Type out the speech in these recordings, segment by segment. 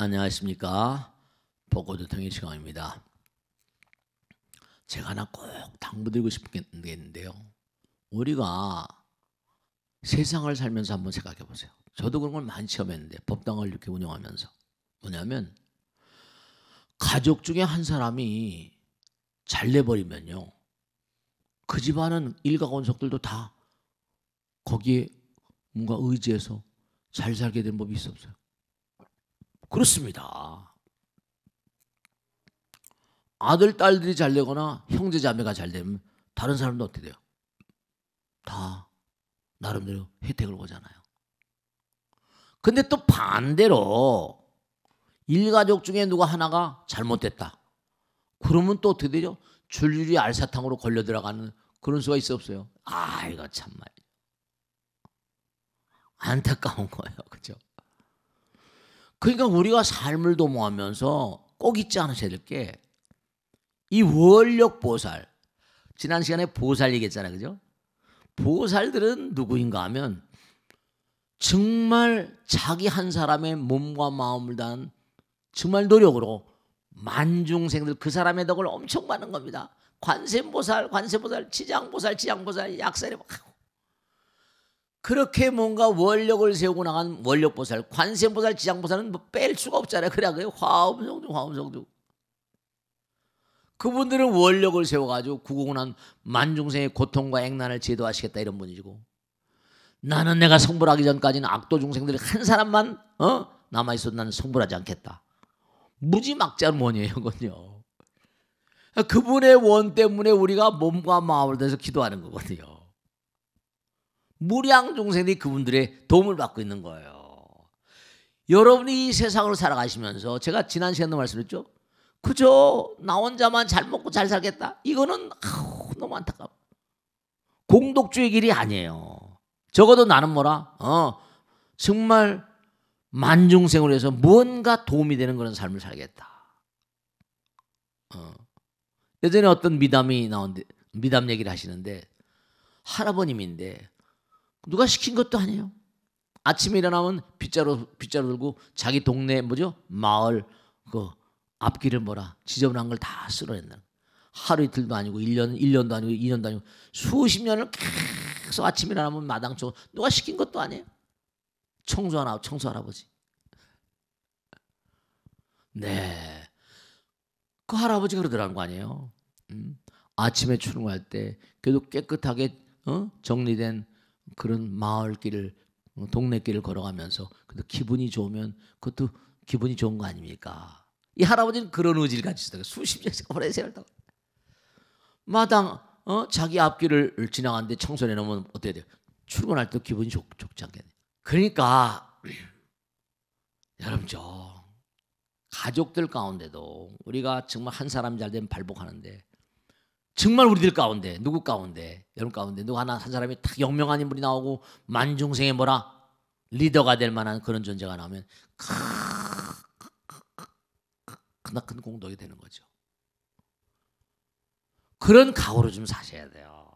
안녕하십니까. 복고도통의 시간입니다. 제가 하나 꼭 당부드리고 싶은 게 있는데요. 우리가 세상을 살면서 한번 생각해 보세요. 저도 그런 걸 많이 체험했는데, 법당을 이렇게 운영하면서. 뭐냐면 가족 중에 한 사람이 잘 내버리면요, 그 집안은 일가원석들도 다 거기에 뭔가 의지해서 잘 살게 된 법이 있어 없어요? 그렇습니다. 아들, 딸들이 잘 되거나 형제, 자매가 잘 되면 다른 사람도 어떻게 돼요? 다 나름대로 혜택을 보잖아요. 근데 또 반대로 일가족 중에 누가 하나가 잘못됐다. 그러면 또 어떻게 되죠? 줄줄이 알사탕으로 걸려 들어가는 그런 수가 있어 없어요? 아, 이거 참말 안타까운 거예요. 그죠? 그러니까 우리가 삶을 도모하면서 꼭 잊지 않으셔야 될 게, 이 원력 보살, 지난 시간에 보살 얘기했잖아요. 그죠? 보살들은 누구인가 하면 정말 자기 한 사람의 몸과 마음을 다한 정말 노력으로 만중생들 그 사람의 덕을 엄청 받는 겁니다. 관세음보살, 관세보살, 지장보살, 지장보살, 약살이 막 그렇게 뭔가 원력을 세우고 나간 원력보살, 관세음보살, 지장보살은 뭐 뺄 수가 없잖아요. 그래, 화엄성주, 화엄성주. 그분들은 원력을 세워가지고 구공한 만중생의 고통과 액난을 제도하시겠다 이런 분이시고, 나는 내가 성불하기 전까지는 악도 중생들이 한 사람만 남아있어도 나는 성불하지 않겠다. 무지막지한 원이에요. 그건요. 그분의 원 때문에 우리가 몸과 마음을 다해서 기도하는 거거든요. 무량 중생들이 그분들의 도움을 받고 있는 거예요. 여러분이 이 세상을 살아가시면서 제가 지난 시간도 말씀드렸죠. 그저 나 혼자만 잘 먹고 잘 살겠다. 이거는 너무 안타까워. 공덕주의 길이 아니에요. 적어도 나는 뭐라? 정말 만중생으로 해서 뭔가 도움이 되는 그런 삶을 살겠다. 예전에 어떤 미담이 나오는데, 미담 얘기를 하시는데, 할아버님인데 누가 시킨 것도 아니에요. 아침에 일어나면 빗자루 들고 자기 동네 뭐죠? 마을 그 앞길을 뭐라 지저분한 걸 다 쓸어낸다. 하루 이틀도 아니고 1년도 아니고 2년도 아니고 수십 년을 계속 아침에 일어나면 마당 청소, 누가 시킨 것도 아니에요. 청소 할아버지. 네. 그 할아버지가 그러더라는 거 아니에요. 아침에 출근할 때 그래도 깨끗하게 정리된 그런 마을길을, 동네길을 걸어가면서 그래도 기분이 좋으면 그것도 기분이 좋은 거 아닙니까? 이 할아버지는 그런 의지를 가지고 있어요. 수십 년씩 오래 세월다. 마당 자기 앞길을 지나가는데 청소해 놓으면 어떻게 돼요? 출근할 때 기분이 좋지 않겠네요. 그러니까 여러분, 가족들 가운데도 우리가 정말 한 사람 잘 되면 발복하는데, 정말 우리들 가운데 누구 가운데 여러분 가운데 누구 한 사람이 딱 영명한 인물이 나오고 만중생의 뭐라 리더가 될 만한 그런 존재가 나오면 크나큰 공덕이 되는 거죠. 그런 각오로 좀 사셔야 돼요.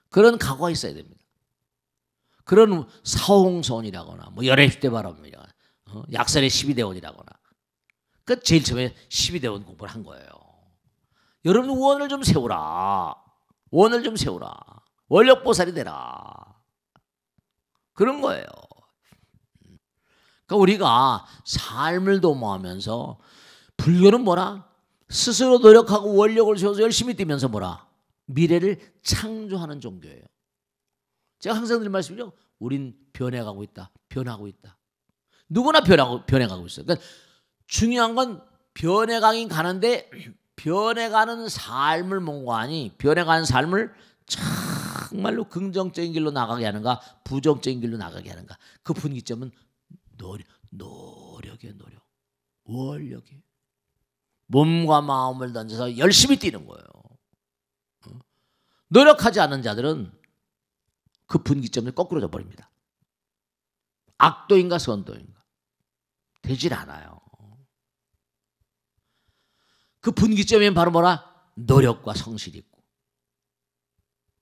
그런 각오가 있어야 됩니다. 그런 사홍선이라거나 뭐 열애시대 바람이라거나 약살의 12대원이라거나, 그 제일 처음에 12대원 공부를 한 거예요. 여러분 원을 좀 세우라. 원을 좀 세우라. 원력보살이 되라. 그런 거예요. 그러니까 우리가 삶을 도모하면서, 불교는 뭐라? 스스로 노력하고 원력을 세워서 열심히 뛰면서 뭐라? 미래를 창조하는 종교예요. 제가 항상 드리는 말씀이죠. 우린 변해가고 있다. 변하고 있다. 누구나 변해가고 있어요. 그러니까 중요한 건 변해가긴 가는데, 변해가는 삶을 몽고하니 변해가는 삶을 정말로 긍정적인 길로 나가게 하는가, 부정적인 길로 나가게 하는가. 그 분기점은 노력이에요. 노력. 원력이에요. 몸과 마음을 던져서 열심히 뛰는 거예요. 노력하지 않는 자들은 그 분기점이 거꾸로 져버립니다. 악도인가 선도인가 되질 않아요. 그 분기점이 바로 뭐라? 노력과 성실이 있고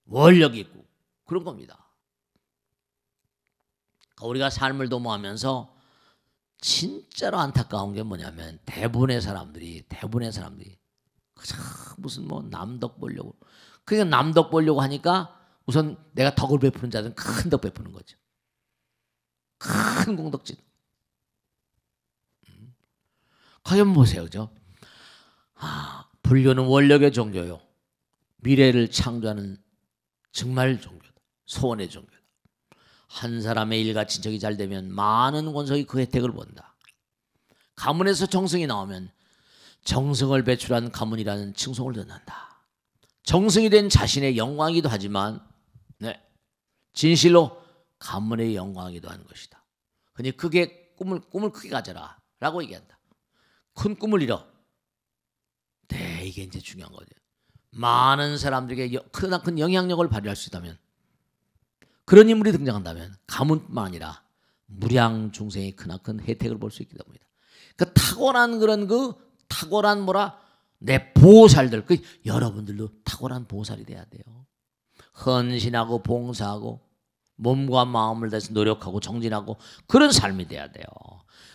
원력이 있고 그런 겁니다. 우리가 삶을 도모하면서 진짜로 안타까운 게 뭐냐면 대부분의 사람들이 그저 무슨 뭐 남덕 보려고, 그냥 남덕 보려고 하니까 우선 내가 덕을 베푸는 자들은 큰 덕 베푸는 거죠. 큰 공덕진. 과연 보세요, 그죠? 불교는 원력의 종교요. 미래를 창조하는 정말 종교다. 소원의 종교다. 한 사람의 일가 친척이 잘 되면 많은 권속이 그 혜택을 본다. 가문에서 정승이 나오면 정승을 배출한 가문이라는 칭송을 듣는다. 정승이 된 자신의 영광이기도 하지만 진실로 가문의 영광이기도 하는 것이다. 그니 그게 꿈을 크게 가져라 라고 얘기한다. 큰 꿈을 이뤄. 이게 이제 중요한 거죠. 많은 사람들에게 크나큰 영향력을 발휘할 수 있다면, 그런 인물이 등장한다면 가문뿐만 아니라 무량 중생이 크나큰 혜택을 볼 수 있기 때문이다. 그 탁월한 탁월한 내 보살들, 여러분들도 탁월한 보살이 돼야 돼요. 헌신하고 봉사하고 몸과 마음을 다해서 노력하고 정진하고 그런 삶이 돼야 돼요.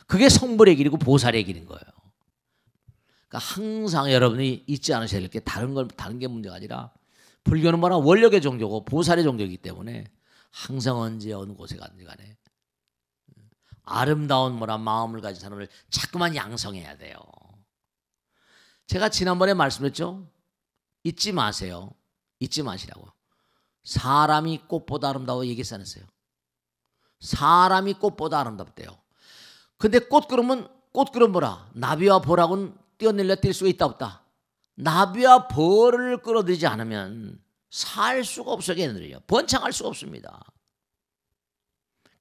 그게 성불의 길이고 보살의 길인 거예요. 그러니까 항상 여러분이 잊지 않으셔야 될 게 다른 게 문제가 아니라, 불교는 원력의 종교고 보살의 종교이기 때문에 항상 언제 어느 곳에 가든지 간에 아름다운 마음을 가진 사람을 자꾸만 양성해야 돼요. 제가 지난번에 말씀했죠. 잊지 마세요. 잊지 마시라고. 사람이 꽃보다 아름다워 얘기했지 않았어요? 사람이 꽃보다 아름답대요. 근데 꽃그름은 나비와 벌하고는 뛰어내려 뛸 수가 있다 없다? 나비와 벌을 끌어들이지 않으면 살 수가 없어요. 걔네들이요. 번창할 수가 없습니다.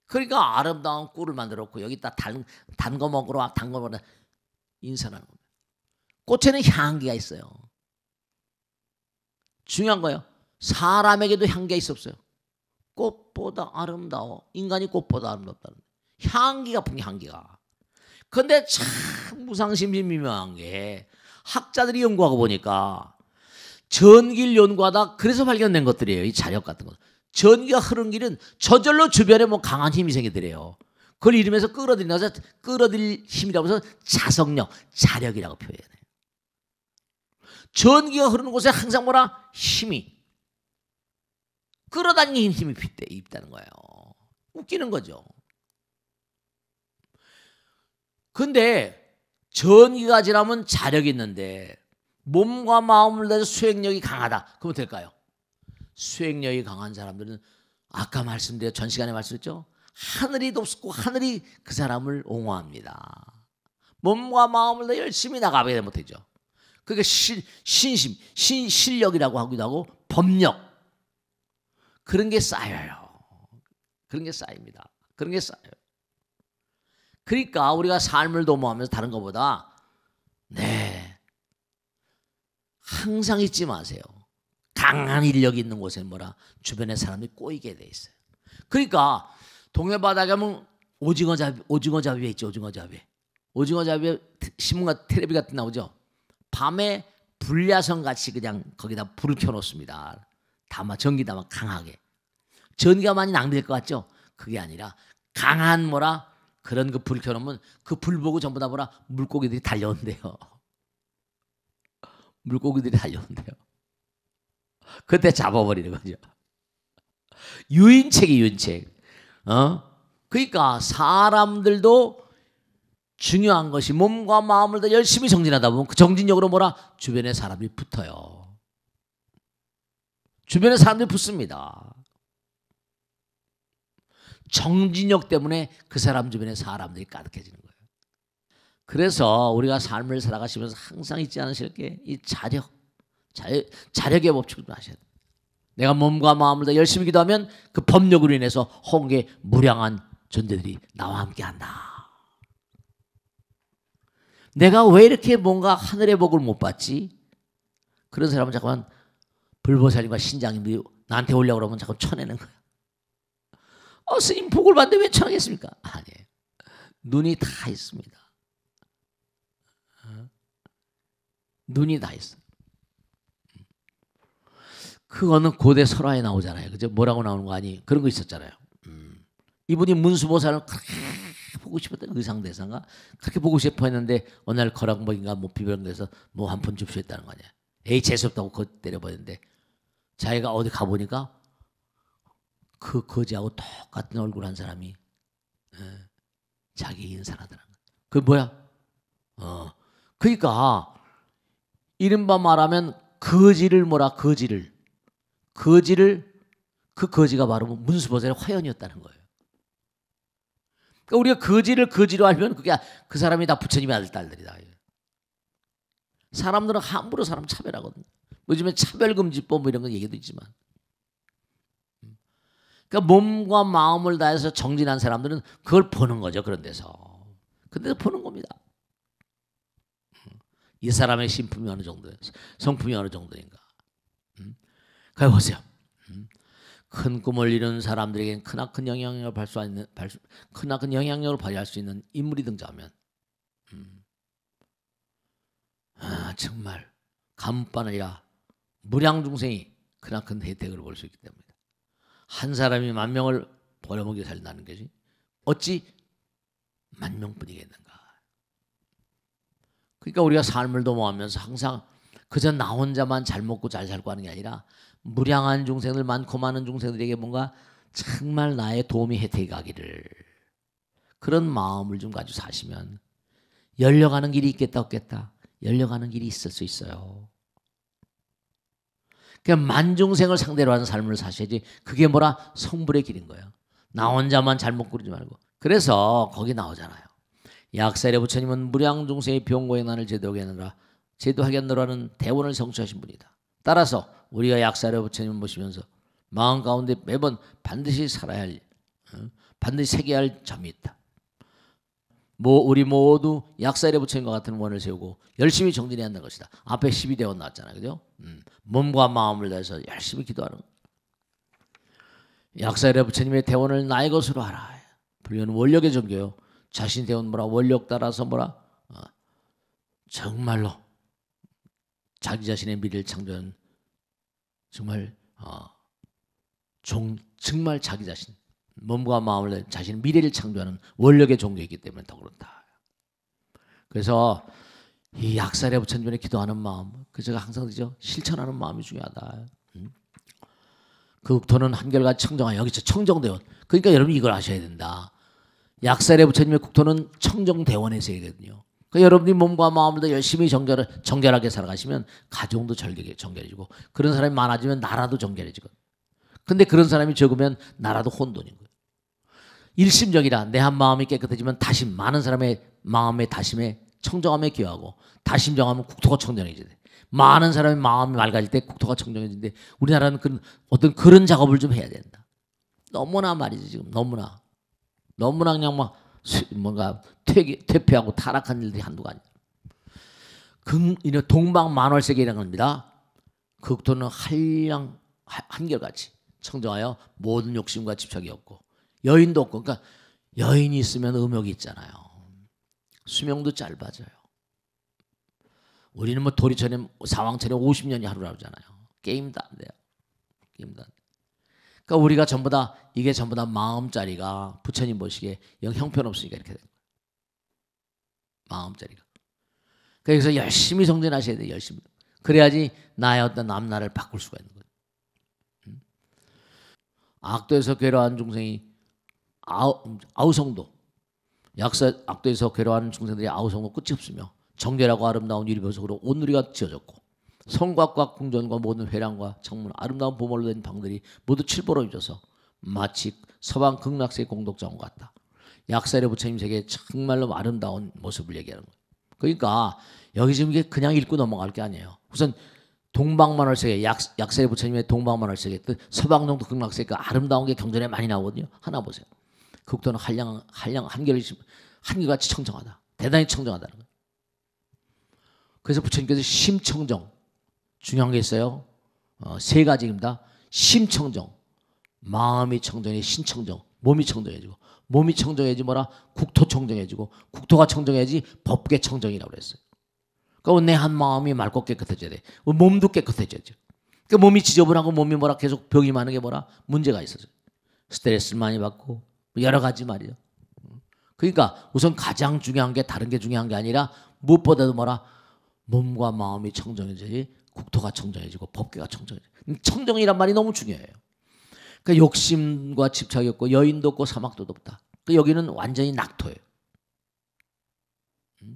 그러니까 아름다운 꿀을 만들었고 여기다 단 거 먹으러 와, 단 거 먹으러 인사하는 겁니다. 꽃에는 향기가 있어요. 중요한 거예요. 사람에게도 향기가 있어 없어요? 꽃보다 아름다워. 인간이 꽃보다 아름답다는 향기가 풍기 향기가. 근데 참 무상심심미묘한 게, 학자들이 연구하고 보니까 전기를 연구하다 그래서 발견된 것들이에요. 이 자력 같은 거. 전기가 흐르는 길은 저절로 주변에 강한 힘이 생기더래요. 그걸 이름에서 끌어들일 힘이라고 해서 자석력, 자력이라고 표현해요. 전기가 흐르는 곳에 항상 힘이, 끌어당기는 힘이 있다는 거예요. 웃기는 거죠. 근데 전기가 지나면 자력이 있는데 몸과 마음을 다해서 수행력이 강하다. 그러면 될까요? 수행력이 강한 사람들은 아까 전 시간에 말씀했죠. 하늘이 높고 하늘이 그 사람을 옹호합니다. 몸과 마음을 다해 열심히 나가게 못하죠. 그게 실력이라고 하기도 하고 법력, 그런 게 쌓여요. 그런 게 쌓입니다. 그런 게 쌓여요. 그러니까 우리가 삶을 도모하면서 다른 것보다 항상 잊지 마세요. 강한 인력이 있는 곳에 주변에 사람이 꼬이게 돼 있어요. 그러니까 동해바다에 가면 오징어 잡이에 있죠. 오징어 잡이에 신문과 텔레비 같은 나오죠. 밤에 불야성 같이 그냥 거기다 불을 켜놓습니다. 전기 담아 강하게. 전기가 많이 낭비될 것 같죠? 그게 아니라 강한 그런 불 켜놓으면 그 불 보고 전부 다 물고기들이 달려온대요. 물고기들이 달려온대요. 그때 잡아버리는 거죠. 유인책. 그러니까 사람들도 중요한 것이 몸과 마음을 더 열심히 정진하다 보면 그 정진력으로 주변에 사람이 붙어요. 주변에 사람들이 붙습니다. 정진력 때문에 그 사람 주변에 사람들이 가득해지는 거예요. 그래서 우리가 삶을 살아가시면서 항상 잊지 않으실 게 이 자력의 법칙을 아셔야 돼요. 내가 몸과 마음을 더 열심히 기도하면 그 법력으로 인해서 홍계 무량한 존재들이 나와 함께한다. 내가 왜 이렇게 뭔가 하늘의 복을 못 받지? 그런 사람은 자꾸만 불보살님과 신장님들이 나한테 오려고 그러면 자꾸 쳐내는 거야. 스님 복을 받는데 왜 쳐내겠습니까? 아니에요. 눈이 다 있습니다. 눈이 다 있어. 그거는 고대 설화에 나오잖아요. 그죠? 뭐라고 나오는 거 아니? 그런 거 있었잖아요. 이분이 문수보살을 보고 싶었던 의상 대사가 그렇게 보고 싶어했는데 어느 날 거랑목인가 뭐 비변에서 뭐 한 푼 줍쇼했다는 거 아니야. 에이 재수없다고 거 때려버렸는데 자기가 어디 가보니까 그 거지하고 똑같은 얼굴 한 사람이 자기 인사하더라는 거야. 그게 뭐야? 그러니까 이른바 말하면 거지를 뭐라 거지를 그 거지가 바로 문수보살의 화연이었다는 거예요. 그러니까 우리가 거지를 거지로 알면 그게 그 사람이 다 부처님의 아들 딸들이다. 사람들은 함부로 사람 차별하거든요. 요즘에 차별금지법 뭐 이런 거 얘기도 있지만, 그러니까 몸과 마음을 다해서 정진한 사람들은 그걸 보는 거죠. 그런 데서. 근데도 보는 겁니다. 이 사람의 신품이 어느 정도, 성품이 어느 정도인가. 가요 보세요. 큰 꿈을 이루는 사람들에게는 크나큰 영향력을 크나큰 영향력을 발휘할 수 있는 인물이 등장하면, 정말 가문뿐 아니라 무량 중생이 크나큰 혜택을 볼 수 있기 때문이다. 한 사람이 만 명을 벌어먹여 살린다는 것이 어찌 만 명뿐이겠는가. 그러니까 우리가 삶을 도모하면서 항상 그저 나 혼자만 잘 먹고 잘 살고 하는 게 아니라 무량한 중생들, 많고 많은 중생들에게 뭔가 정말 나의 도움이 혜택이 가기를, 그런 마음을 좀 가지고 사시면 열려가는 길이 있겠다 없겠다. 열려가는 길이 있을 수 있어요. 그냥 만중생을 상대로 하는 삶을 사셔야지. 그게 뭐라? 성불의 길인 거예요. 나 혼자만 잘 먹고 그러지 말고. 그래서 거기 나오잖아요. 약사의 부처님은 무량중생의 병고의 난을 제도하겠노라는 대원을 성취하신 분이다. 따라서 우리가 약사의 부처님을 보시면서 마음 가운데 매번 반드시 살아야 할, 반드시 새겨야 할 점이 있다. 우리 모두 약사의 부처님과 같은 원을 세우고 열심히 정진해야 한다는 것이다. 앞에 12대원 나왔잖아요. 그죠? 몸과 마음을 다해서 열심히 기도하는 것. 약사의 부처님의 대원을 나의 것으로 하라. 불교는 원력의 종교요. 자신 대원 뭐라? 원력 따라서 뭐라? 정말로 자기 자신의 미래를 창조하는, 정말 정말 자기 자신, 몸과 마음을 자신의 미래를 창조하는 원력의 종교이기 때문에 더 그렇다. 그래서 이 약사의 부처님에 기도하는 마음, 그 제가 항상 그죠? 실천하는 마음이 중요하다. 그 국토는 한결같이 청정하여, 여기서 청정대원. 그러니까 여러분 이걸 아셔야 된다. 약사의 부처님의 국토는 청정대원에서 얘기거든요. 그러니까 여러분이 몸과 마음을 더 열심히 정결하게 살아가시면 가정도 정결해지고, 그런 사람이 많아지면 나라도 정결해지거든요. 근데 그런 사람이 적으면 나라도 혼돈인 거예요. 일심정이라 내 한 마음이 깨끗해지면 다심, 많은 사람의 마음의 다심에 청정함에 기여하고, 다심정하면 국토가 청정해져야 돼. 많은 사람의 마음이 맑아질 때 국토가 청정해지는데 우리나라는 어떤 그런 작업을 좀 해야 된다. 너무나 말이지 지금 너무나 그냥 막 뭔가 퇴폐하고 타락한 일들이 한두가 아니야. 동방만월세계라는 겁니다. 그 국토는 한결같이 청정하여 모든 욕심과 집착이 없고 여인도 없고, 그러니까 여인이 있으면 음욕이 있잖아요. 수명도 짧아져요. 우리는 뭐 도리처럼 사왕처럼 50년이 하루라고 하잖아요. 게임도 안 돼요. 게임도 안 돼요. 그러니까 우리가 전부 다 이게 전부 다 마음자리가 부처님 보시기에 영 형편없으니까 이렇게 돼요. 마음자리가. 그래서 열심히 정진하셔야 돼요. 열심히. 그래야지 나의 어떤 남나를 바꿀 수가 있는 거예요. 악도에서 괴로워하는 중생이 아우성도, 악도에서 괴로워하는 중생들이 아우성도 끝이 없으며 정결하고 아름다운 유리보석으로 온누리가 지어졌고 성곽과 궁전과 모든 회랑과 창문, 아름다운 보물로 된 방들이 모두 칠보로 잊어서 마치 서방 극락세의 공덕장과 같다. 약사의 부처님 세계에 정말로 아름다운 모습을 얘기하는 거예요. 그러니까 여기 지금 이게 그냥 읽고 넘어갈 게 아니에요. 우선 동방만월세계, 약사의 부처님의 동방만월세계, 서방정도 극락세계, 그 아름다운 게 경전에 많이 나오거든요. 하나 보세요. 극도는 한결같이 청정하다. 대단히 청정하다는 거예요. 그래서 부처님께서 심청정, 중요한 게 있어요. 세 가지입니다. 심청정, 마음이 청정해, 신청정, 몸이 청정해지고, 몸이 청정해지 뭐라? 국토 청정해지고, 국토가 청정해야지 법계 청정이라고 그랬어요. 그러니까 내 한 마음이 맑고 깨끗해져야 돼. 몸도 깨끗해져야죠. 그러니까 몸이 지저분하고 몸이 뭐라 계속 병이 많은 게 뭐라? 문제가 있어서 스트레스를 많이 받고 여러 가지 말이죠. 그러니까 우선 가장 중요한 게 다른 게 중요한 게 아니라 무엇보다도 뭐라 몸과 마음이 청정해져야지 국토가 청정해지고 법계가 청정해져. 청정이란 말이 너무 중요해요. 그러니까 욕심과 집착이 없고 여인도 없고 사막도 없다. 그러니까 여기는 완전히 낙토예요.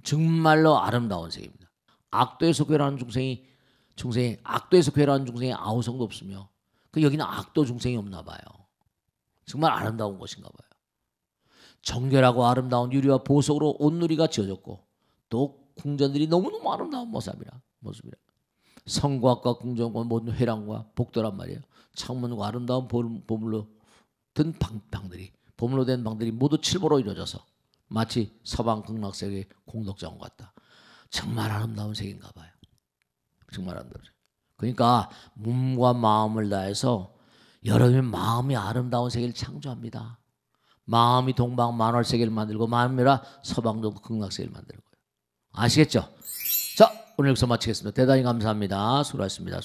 정말로 아름다운 세계입니다. 악도에서 괴로워하는 중생이 악도에서 괴로워하는 중생이 아우성도 없으며 그 여기는 악도 중생이 없나 봐요. 정말 아름다운 곳인가 봐요. 정결하고 아름다운 유리와 보석으로 온누리가 지어졌고 또 궁전들이 너무너무 아름다운 모습이라. 성곽과 궁전과 모든 회랑과 복도란 말이에요. 창문과 아름다운 보물로 된 보물로 된 방들이 모두 칠보로 이루어져서 마치 서방 극락세계의 공덕장 같다. 정말 아름다운 세계인가 봐요. 정말 아름다워요. 그러니까 몸과 마음을 다해서 여러분의 마음이 아름다운 세계를 창조합니다. 마음이 동방 만월 세계를 만들고 마음이라 서방도 극락세계를 만드는 거예요. 아시겠죠? 자, 오늘 여기서 마치겠습니다. 대단히 감사합니다. 수고하셨습니다.